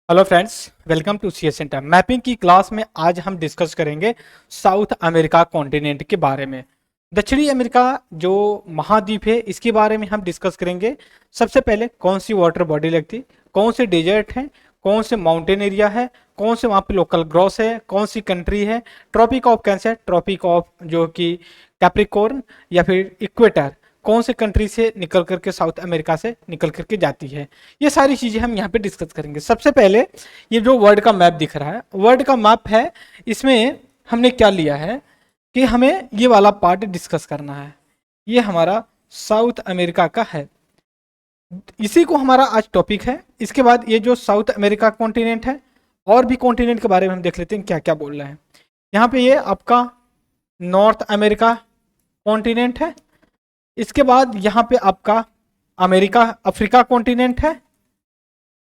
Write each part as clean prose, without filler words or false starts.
Hello friends, welcome to CS centre. Mapping की class में आज हम डिस्कस करेंगे साउथ अमेरिका कॉन्टिनेंट के बारे में। दक्षिणी अमेरिका जो महाद्वीप है इसके बारे में हम डिस्कस करेंगे। सबसे पहले कौन सी वाटर बॉडी लगती, कौन से डेजर्ट हैं, कौन से माउंटेन एरिया है, कौन से वहाँ पे लोकल ग्रॉस है, कौन सी कंट्री है, tropic of Cancer, tropic of जो कि कैप्रिकॉर्न या फिर इक्वेटर, कौन से कंट्री से निकल करके साउथ अमेरिका से निकल करके जाती है। ये सारी चीजें हम यहाँ पे डिस्कस करेंगे। सबसे पहले ये जो वर्ल्ड का मैप दिख रहा है, वर्ल्ड का मैप है, इसमें हमने क्या लिया है कि हमें ये वाला पार्ट डिस्कस करना है। ये हमारा साउथ अमेरिका का है, इसी को हमारा आज टॉपिक है। इसके बाद ये जो साउथ अमेरिका कॉन्टिनेंट है, और भी कॉन्टिनेंट के बारे में हम देख लेते हैं क्या क्या बोल रहे हैं। यहाँ पे ये आपका नॉर्थ अमेरिका कॉन्टिनेंट है। इसके बाद यहाँ पे आपका अमेरिका अफ्रीका कॉन्टिनेंट है।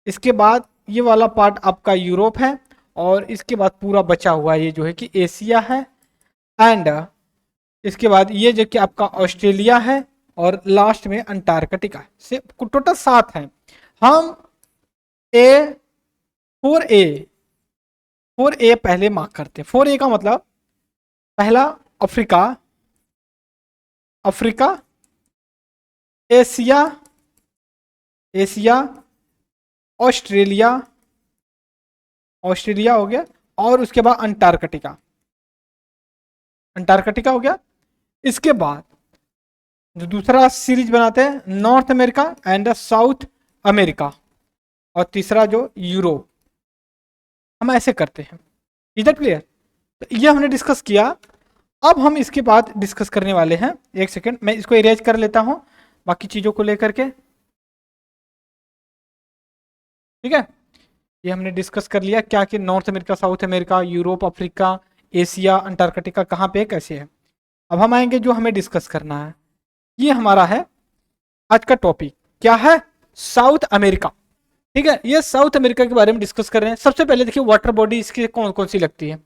इसके बाद ये वाला पार्ट आपका यूरोप है, और इसके बाद पूरा बचा हुआ ये जो है कि एशिया है। एंड इसके बाद ये जो कि आपका ऑस्ट्रेलिया है, और लास्ट में अंटार्कटिका से टोटल 7 हैं। हम ए 4A पहले मार्क करते हैं। 4A का मतलब पहला Africa, Africa, Asia, Asia, Australia, Australia हो गया, और उसके बाद अंटार्कटिका, अंटार्कटिका हो गया। इसके बाद जो दूसरा सीरीज बनाते हैं north America and south America, और तीसरा जो यूरोप। हम ऐसे करते हैं। Is that clear? तो ये हमने डिस्कस किया। अब हम इसके बाद डिस्कस करने वाले हैं। एक सेकेंड, मैं इसको इरेज कर लेता हूं बाकी चीजों को लेकर के। ठीक है, ये हमने डिस्कस कर लिया क्या कि north America, south America, Europe, Africa, Asia, Antarctica कहाँ पे है, कैसे है। अब हम आएंगे जो हमें डिस्कस करना है। ये हमारा है आज का टॉपिक, क्या है, साउथ अमेरिका। ठीक है, ये साउथ अमेरिका के बारे में डिस्कस कर रहे हैं। सबसे पहले देखिए वाटर बॉडी इसकी कौन कौन सी लगती है।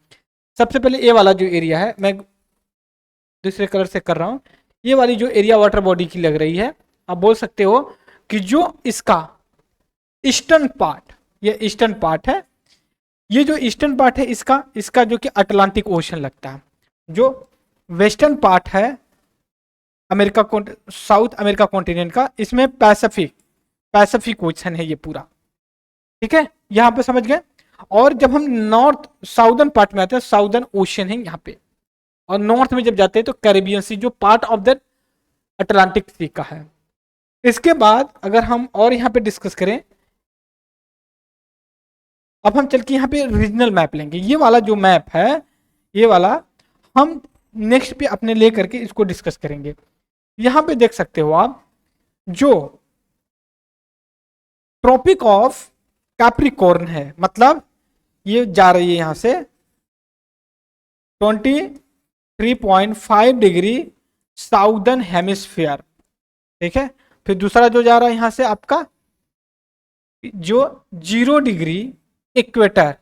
सबसे पहले ये वाला जो एरिया है, मैं दूसरे कलर से कर रहा हूं। ये वाली जो एरिया वाटर बॉडी की लग रही है, आप बोल सकते हो कि जो इसका ईस्टर्न पार्ट, ये ईस्टर्न पार्ट है। ये जो ईस्टर्न पार्ट है इसका इसका जो कि अटलांटिक ओशन लगता है। जो वेस्टर्न पार्ट है अमेरिका, साउथ अमेरिका कॉन्टिनेंट का, इसमें पैसिफिक, पैसिफिक ओशन है ये पूरा। ठीक है, यहां पे समझ गए। और जब हम नॉर्थ साउदर्न पार्ट में आते हैं, साउदर्न ओशन है यहाँ पे, और नॉर्थ में जब जाते हैं तो कैरेबियन सी, जो पार्ट ऑफ द अटलांटिक सी का है। इसके बाद अगर हम और यहाँ पे डिस्कस करें, अब हम चल के यहाँ पे रीजनल मैप लेंगे। ये वाला जो मैप है, ये वाला हम नेक्स्ट पे अपने ले करके इसको डिस्कस करेंगे। यहाँ पे देख सकते हो आप, जो ट्रॉपिक ऑफ कैप्रिकॉर्न है, मतलब ये जा रही है यहां से 23.5 डिग्री साउदर्न हेमिस्फीयर। ठीक है, फिर दूसरा जो जा रहा है यहां से आपका जो 0 डिग्री इक्वेटर,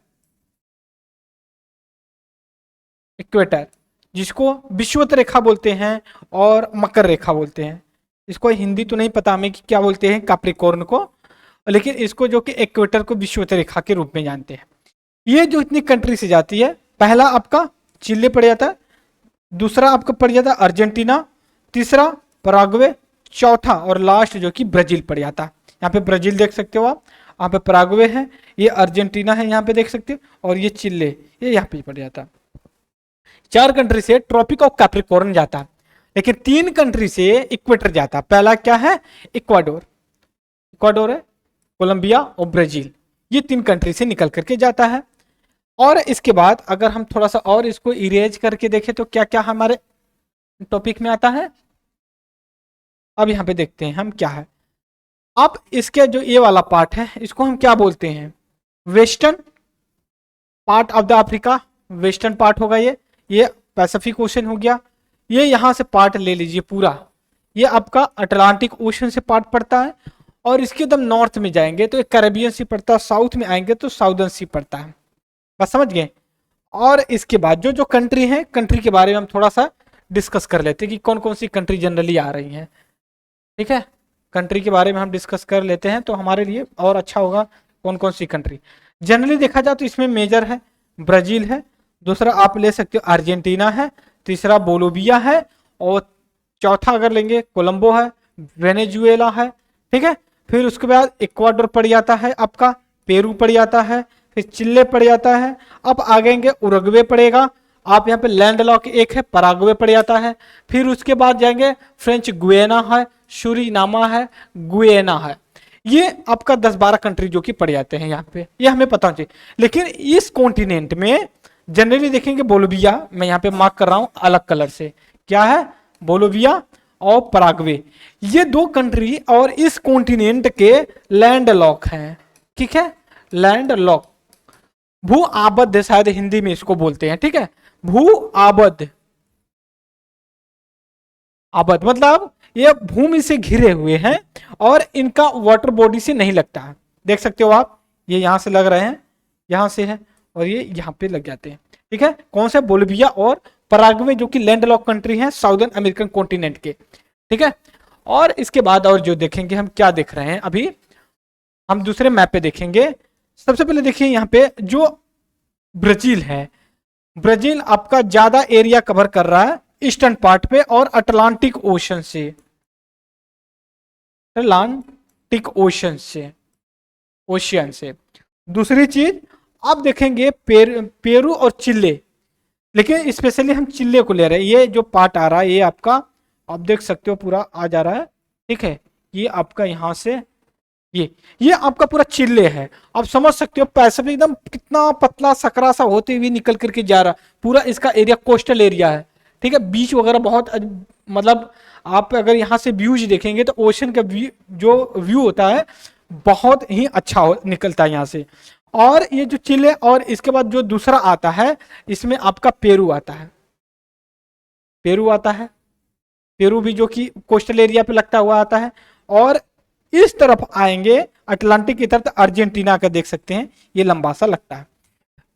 इक्वेटर जिसको विषुवत रेखा बोलते हैं और मकर रेखा बोलते हैं। इसको हिंदी तो नहीं पता हमें कि क्या बोलते हैं कैप्रिकॉर्न को, लेकिन इसको जो कि इक्वेटर को विषुवत रेखा के रूप में जानते हैं। ये जो इतनी कंट्री से जाती है, पहला आपका चिल्ले पड़ जाता है, दूसरा आपका पड़ जाता है अर्जेंटीना, तीसरा पराग्वे, चौथा और लास्ट जो कि ब्राजील पड़ जाता है। यहाँ पे ब्राजील देख सकते हो आप, यहाँ पे पराग्वे है, ये अर्जेंटीना है यहाँ पे देख सकते हो, और ये चिल्ले, ये यहाँ पे पड़ जाता है। 4 कंट्री से ट्रॉपिक ऑफ कैप्रिकॉर्न जाता है, लेकिन 3 कंट्री से इक्वेटर जाता है। पहला क्या है, इक्वाडोर, इक्वाडोर है, कोलंबिया और ब्राजील। ये 3 कंट्री से निकल करके जाता है। और इसके बाद अगर हम थोड़ा सा और इसको इरेज करके देखें तो क्या क्या हमारे टॉपिक में आता है। अब यहां पे देखते हैं हम क्या है। अब इसके जो ये वाला पार्ट है, इसको हम क्या बोलते हैं, western part of the Africa, western part होगा ये पैसिफिक ओशन हो गया। ये यहां से पार्ट ले लीजिए पूरा, ये आपका अटलांटिक ओशन से पार्ट पड़ता है। और इसके एकदम नॉर्थ में जाएंगे तो एक कैरेबियन सी पड़ता है, साउथ में आएंगे तो साउदर्न सी पड़ता है। बस समझ गए। और इसके बाद जो जो कंट्री है, कंट्री के बारे में हम थोड़ा सा डिस्कस कर लेते हैं कि कौन कौन सी कंट्री जनरली आ रही हैं। ठीक है, कंट्री के बारे में हम डिस्कस कर लेते हैं तो हमारे लिए और अच्छा होगा, कौन कौन सी कंट्री। जनरली देखा जाए तो इसमें मेजर है ब्राजील है, दूसरा आप ले सकते हो अर्जेंटीना है, तीसरा बोलोविया है, और चौथा अगर लेंगे कोलंबो है, वेनेजुएला है। ठीक है, फिर उसके बाद इक्वाडोर पड़ जाता है आपका, पेरू पड़ जाता है, फिर चिल्ले पड़ जाता है। अब आगेंगे उरुग्वे पड़ेगा, आप यहाँ पे लैंड लॉक एक है, पराग्वे पड़ जाता है। फिर उसके बाद जाएंगे फ्रेंच गुएना है, सूरीनामा है, गुएना है। ये आपका 10-12 कंट्री जो कि पड़ जाते हैं यहाँ पे, ये हमें पता होना चाहिए। लेकिन इस कॉन्टिनेंट में जनरली देखेंगे बोलोविया, मैं यहाँ पे मार्क कर रहा हूं अलग कलर से, क्या है, बोलोविया और पराग्वे, ये दो कंट्री और इस कॉन्टिनेंट के लैंड लॉक हैं। ठीक है, लैंड लॉक, भू आबद्ध शायद हिंदी में इसको बोलते हैं। ठीक है, भू आबद्ध, आबद्ध मतलब ये भूमि से घिरे हुए हैं और इनका वाटर बॉडी से नहीं लगता है। देख सकते हो आप, ये यहां से लग रहे हैं, यहां से है, और ये यहां पे लग जाते हैं। ठीक है, कौन से, बोलिविया और पराग्वे जो कि लैंड लॉक कंट्री हैं साउदर्न अमेरिकन कॉन्टिनेंट के। ठीक है, और इसके बाद और जो देखेंगे हम क्या देख रहे हैं, अभी हम दूसरे मैप पे देखेंगे। सबसे पहले देखिए यहाँ पे जो ब्राजील है, ब्राजील आपका ज्यादा एरिया कवर कर रहा है ईस्टर्न पार्ट पे और अटलांटिक ओशन से, अटलांटिक ओशन से, ओशियन से। दूसरी चीज आप देखेंगे पेरू और चिल्ले, लेकिन स्पेशली हम चिल्ले को ले रहे हैं। ये जो पार्ट आ रहा है ये आपका, आप देख सकते हो पूरा आ जा रहा है। ठीक है, ये आपका यहां से ये आपका पूरा चिल्ले है। आप समझ सकते हो पैसिफिक एकदम कितना पतला सकरा सा होते हुए निकल करके जा रहा, पूरा इसका एरिया कोस्टल एरिया है। ठीक है, बीच वगैरह बहुत, मतलब आप अगर यहाँ से व्यूज देखेंगे तो ओशन का व्यू, जो व्यू होता है बहुत ही अच्छा निकलता है यहाँ से। और ये जो चिले, और इसके बाद जो दूसरा आता है इसमें आपका पेरू आता है, पेरू आता है, पेरू भी जो कि कोस्टल एरिया पे लगता हुआ आता है। और इस तरफ आएंगे अटलांटिक की तरफ, अर्जेंटीना का देख सकते हैं, ये लंबा सा लगता है।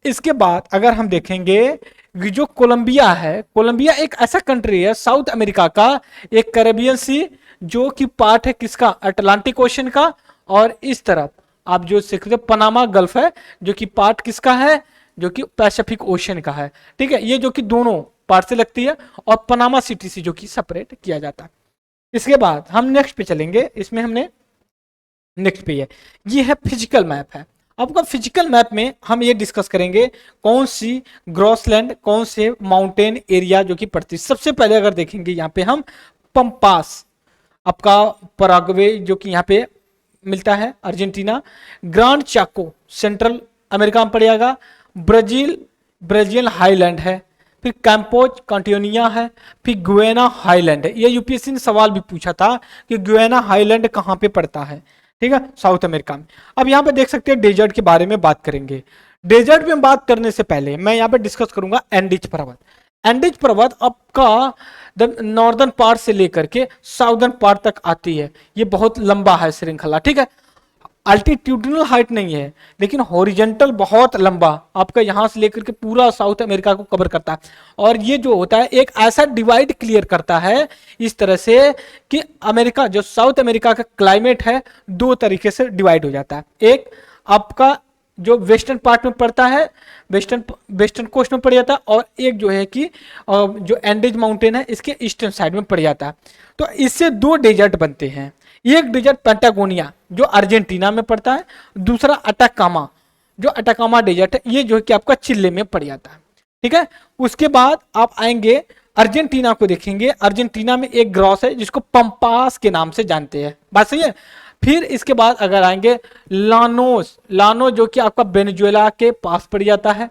इसके बाद अगर हम देखेंगे जो कोलंबिया है, कोलंबिया एक ऐसा कंट्री है साउथ अमेरिका का, एक कैरेबियन सी जो कि पार्ट है किसका, अटलांटिक ओशन का। और इस तरफ आप जो सीखते हो पनामा गल्फ है जो कि पार्ट किसका है, जो कि पैसिफिक ओशन का है। ठीक है, ये जो कि दोनों पार्ट से लगती है, और पनामा सिटी से जो कि सेपरेट किया जाता है। इसके बाद हम नेक्स्ट पे चलेंगे, इसमें हमने नेक्स्ट पे ये है फिजिकल मैप है। आपका फिजिकल मैप में हम ये डिस्कस करेंगे कौन सी ग्रॉसलैंड, कौन से माउंटेन एरिया जो कि पड़ती है। सबसे पहले अगर देखेंगे यहाँ पे हम पंपास, आपका पराग्वे जो कि यहाँ पे मिलता है अर्जेंटीना, ग्रांड चाको सेंट्रल अमेरिका में पड़ जाएगा, ब्राजील, ब्राजीलियन हाईलैंड है, फिर कैंपोज कंटियोनिया है, फिर गुएना हाईलैंड है। ये यूपीएससी ने सवाल भी पूछा था कि गुएना हाईलैंड कहाँ पे पड़ता है। ठीक है, साउथ अमेरिका में। अब यहाँ पे देख सकते हैं डेजर्ट के बारे में बात करेंगे। डेजर्ट में बात करने से पहले मैं यहाँ पे डिस्कस करूंगा एंडीज पर्वत। एंडीज पर्वत आपका नॉर्दर्न पार्ट से लेकर के साउदर्न पार्ट तक आती है। ये बहुत लंबा है श्रृंखला। ठीक है, अल्टीट्यूडनल हाइट नहीं है लेकिन हॉरिजेंटल बहुत लंबा, आपका यहां से लेकर के पूरा साउथ अमेरिका को कवर करता है। और ये जो होता है एक ऐसा डिवाइड क्लियर करता है इस तरह से कि अमेरिका, जो साउथ अमेरिका का क्लाइमेट है, दो तरीके से डिवाइड हो जाता है। एक आपका जो वेस्टर्न पार्ट में पड़ता है, वेस्टर्न कोस्ट में पड़ जाता है, और एक जो है कि जो एंडीज माउंटेन है इसके ईस्टर्न साइड में पड़ जाता है। तो इससे दो डेजर्ट बनते हैं। एक डेजर्ट पेंटागोनिया जो अर्जेंटीना में पड़ता है, दूसरा अटाकामा, जो अटाकामा डेजर्ट है ये जो है कि आपका चिल्ले में पड़ जाता है। ठीक है, उसके बाद आप आएंगे अर्जेंटीना को देखेंगे। अर्जेंटीना में एक ग्रॉस है जिसको पंपास के नाम से जानते हैं, बात सही है। फिर इसके बाद अगर आएंगे लानोस, लानो जो कि आपका वेनेजुएला के पास पड़ जाता है।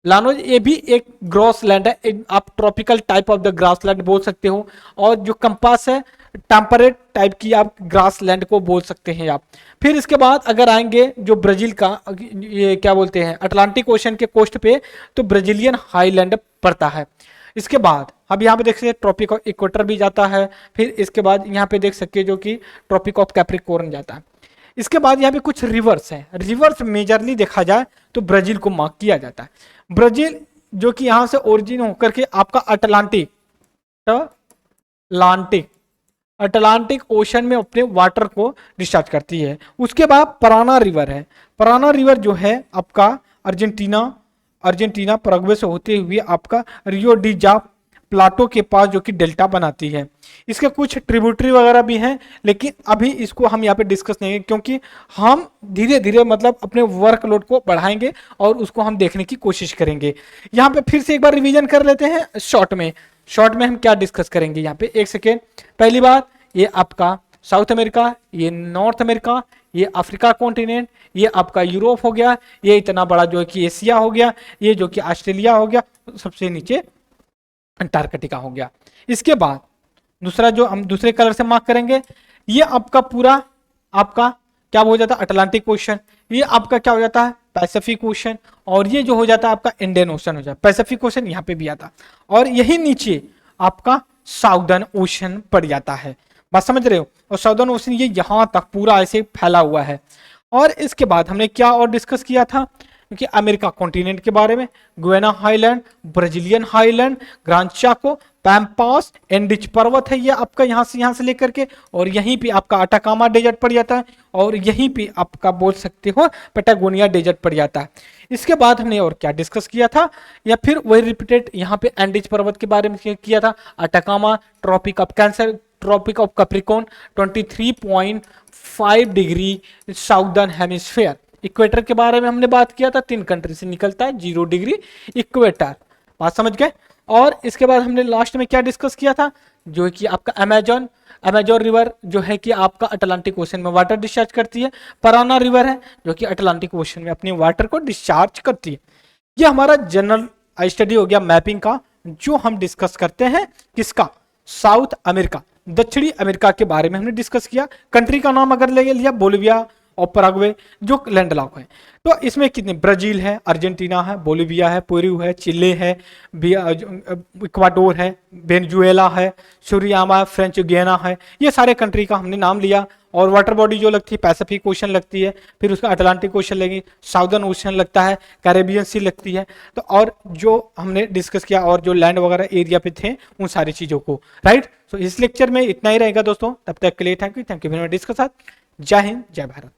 लानोज ये भी एक ग्रॉस लैंड है, आप tropical type of the grass land बोल सकते हो। और जो कंपास है टेम्परेट टाइप की आप ग्रास लैंड को बोल सकते हैं आप। फिर इसके बाद अगर आएंगे जो ब्राजील का, ये क्या बोलते हैं, अटलांटिक ओशन के कोस्ट पे, तो ब्राजीलियन हाईलैंड पड़ता है। इसके बाद अब यहाँ पे देख सकते हैं ट्रॉपिक ऑफ इक्वेटर भी जाता है। फिर इसके बाद यहाँ पे देख सकते हैं जो कि ट्रॉपिक ऑफ कैप्रिकॉर्न जाता है। इसके बाद यहाँ पे कुछ रिवर्स हैं। रिवर्स मेजरली देखा जाए तो ब्राजील को मार्क किया जाता है। ब्राजील जो कि यहां से ओरिजिन होकर के आपका अटलांटिक, अटलांटिक ओशन में अपने वाटर को डिस्चार्ज करती है। उसके बाद पराना रिवर है। पराना रिवर जो है आपका अर्जेंटीना पराग्वे से होते हुए आपका रियो डी जा प्लाटो के पास जो कि डेल्टा बनाती है। इसके कुछ ट्रिब्यूटरी वगैरह भी हैं, लेकिन अभी इसको हम यहाँ पे डिस्कस नहीं करेंगे, क्योंकि हम धीरे धीरे मतलब अपने वर्कलोड को बढ़ाएंगे और उसको हम देखने की कोशिश करेंगे। यहाँ पे फिर से एक बार रिवीजन कर लेते हैं शॉर्ट में हम क्या डिस्कस करेंगे यहाँ पे। एक सेकेंड, पहली बात ये आपका साउथ अमेरिका, ये नॉर्थ अमेरिका, ये अफ्रीका कॉन्टिनेंट, ये आपका यूरोप हो गया, ये इतना बड़ा जो है कि एशिया हो गया, ये जो कि ऑस्ट्रेलिया हो गया, सबसे नीचे अंटार्कटिका हो गया। इसके बाद दूसरा जो हम दूसरे कलर से मार्क करेंगे, ये आपका पूरा आपका क्या हो जाता है अटलांटिक ओशन, ये आपका क्या हो जाता है पैसिफिक ओशन, और ये जो हो जाता है आपका इंडियन ओशन हो जाता है। पैसिफिक ओशन यहाँ पे भी आता, और यही नीचे आपका साउदर्न ओशन पड़ जाता है। बात समझ रहे हो? और साउदर्न ओशन ये यहां तक पूरा ऐसे फैला हुआ है। और इसके बाद हमने क्या और डिस्कस किया था कि अमेरिका कॉन्टिनेंट के बारे में, Guyana highland, Brazilian highland, Gran Chaco, Pampas, Andes पर्वत है ये आपका यहां से लेकर के, और यहीं पे आपका अटाकामा डेजर्ट पड़ जाता है, और यहीं पे आपका बोल सकते हो पैटागोनिया डेजर्ट पड़ जाता है। इसके बाद हमने और क्या डिस्कस किया था, या फिर वही रिपीटेड यहाँ पे एंडिज पर्वत के बारे में किया था। Atacama, tropic of Cancer, tropic of Capricorn, 23.5 degree southern hemisphere. Equator के बारे में हमने बात किया था, 3 कंट्री से निकलता है 0 डिग्री इक्वेटर। बात समझ गए? और इसके बाद हमने लास्ट में क्या डिस्कस किया था, जो कि आपका अमेजोन रिवर जो है कि आपका अटलांटिक ओशन में वाटर डिस्चार्ज करती है। पराना रिवर है जो कि अटलांटिक ओशन में अपने वाटर को डिस्चार्ज करती है। ये हमारा जनरल स्टडी हो गया मैपिंग का, जो हम डिस्कस करते हैं किसका, साउथ अमेरिका, दक्षिणी अमेरिका के बारे में हमने डिस्कस किया। कंट्री का नाम अगर ले लिया बोलिविया और पराग्वे जो लैंडलॉक है, तो इसमें कितने ब्राजील है, अर्जेंटीना है, बोलिविया है, पेरू है, चिले है, इक्वाडोर है, वेनेजुएला है, सुरियामा है, फ्रेंच गियाना है। ये सारे कंट्री का हमने नाम लिया। और वाटर बॉडी जो लगती है पैसिफिक ओशन लगती है, फिर उसका अटलांटिक ओशन लगी, साउदर्न ओशन लगता है, कैरेबियन सी लगती है। तो और जो हमने डिस्कस किया और जो लैंड वगैरह एरिया पे थे उन सारी चीज़ों को, राइट। तो इस लेक्चर में इतना ही रहेगा दोस्तों, तब तक के लिए thank you very much. Discuss. जय हिंद, जय भारत।